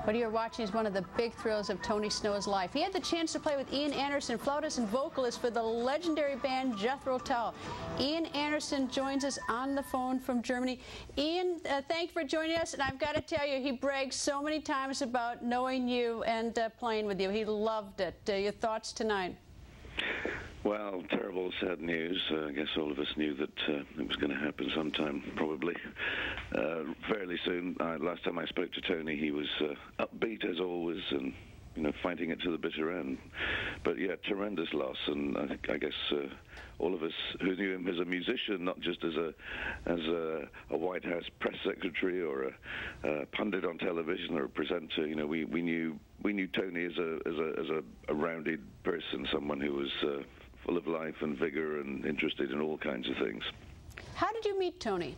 What you're watching is one of the big thrills of Tony Snow's life. He had the chance to play with Ian Anderson, flautist and vocalist for the legendary band Jethro Tull. Ian Anderson joins us on the phone from Germany. Ian, thank you for joining us, and I've got to tell you, he brags so many times about knowing you and playing with you. He loved it. Your thoughts tonight? Well, terrible, sad news. I guess all of us knew that it was going to happen sometime, probably fairly soon. Last time I spoke to Tony, he was upbeat as always, and fighting it to the bitter end. But yeah, tremendous loss, and I guess all of us who knew him as a musician, not just as a White House press secretary or a pundit on television or a presenter, we knew Tony as a rounded person, someone who was full of life and vigor and interested in all kinds of things. How did you meet Tony?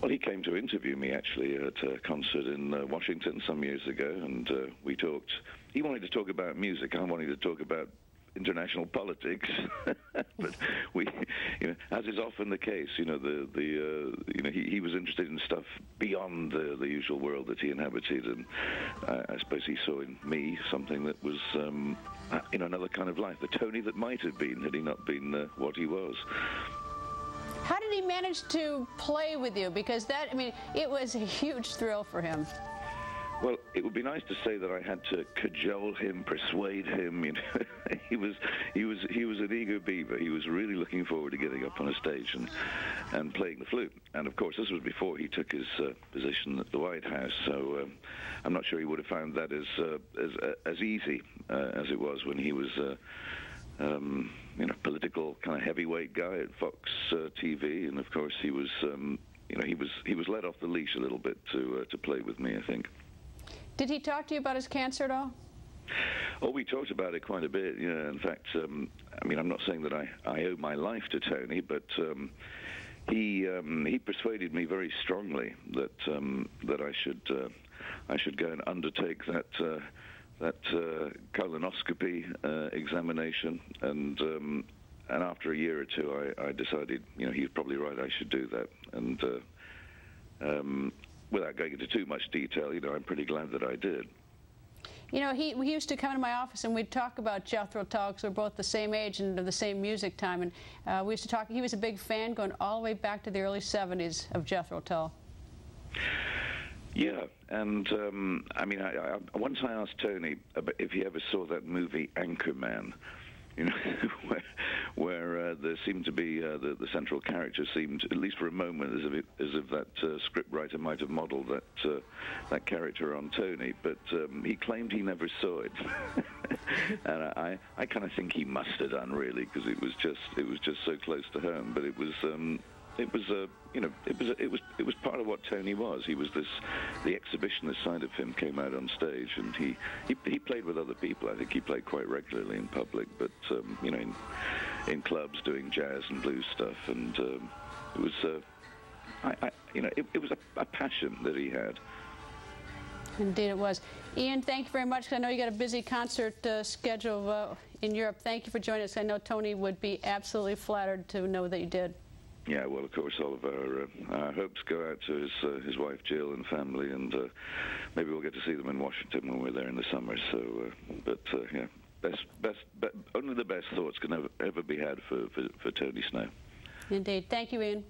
Well, he came to interview me, actually, at a concert in Washington some years ago, and we talked. He wanted to talk about music. I wanted to talk about international politics, but we, as is often the case, he was interested in stuff beyond the usual world that he inhabited, and I suppose he saw in me something that was, another kind of life, the Tony that might have been had he not been what he was. How did he manage to play with you? Because it was a huge thrill for him. Well, it would be nice to say that I had to cajole him, persuade him. He was an eager beaver. He was really looking forward to getting up on a stage and playing the flute. And of course, this was before he took his position at the White House. So I'm not sure he would have found that as easy as it was when he was. Political kind of heavyweight guy at Fox TV, and of course he was, he was let off the leash a little bit to play with me, I think. Did he talk to you about his cancer at all? Oh, we talked about it quite a bit. Yeah, in fact, I'm not saying that I owe my life to Tony, but he persuaded me very strongly that I should go and undertake that colonoscopy examination, and after a year or two, I decided, he was probably right, I should do that. And without going into too much detail, I'm pretty glad that I did. He used to come into my office and we'd talk about Jethro Tull, because we're both the same age and of the same music time, and we used to talk. He was a big fan going all the way back to the early 70s of Jethro Tull. Yeah, and once I asked Tony if he ever saw that movie Anchorman, where there seemed to be the central character seemed, at least for a moment, as if that scriptwriter might have modelled that character on Tony, but he claimed he never saw it, and I kind of think he must have done, really, because it was just so close to home. But it was part of what Tony was. He was the exhibitionist side of him came out on stage, and he played with other people. I think he played quite regularly in public, but in clubs doing jazz and blues stuff, and it was it was a passion that he had. Indeed it was. Ian, thank you very much, because I know you got a busy concert schedule in Europe. Thank you for joining us. I know Tony would be absolutely flattered to know that you did. Yeah, well, of course, all of our hopes go out to his wife Jill and family, and maybe we'll get to see them in Washington when we're there in the summer. So, yeah, only the best thoughts can ever be had for Tony Snow. Indeed. Thank you, Ian.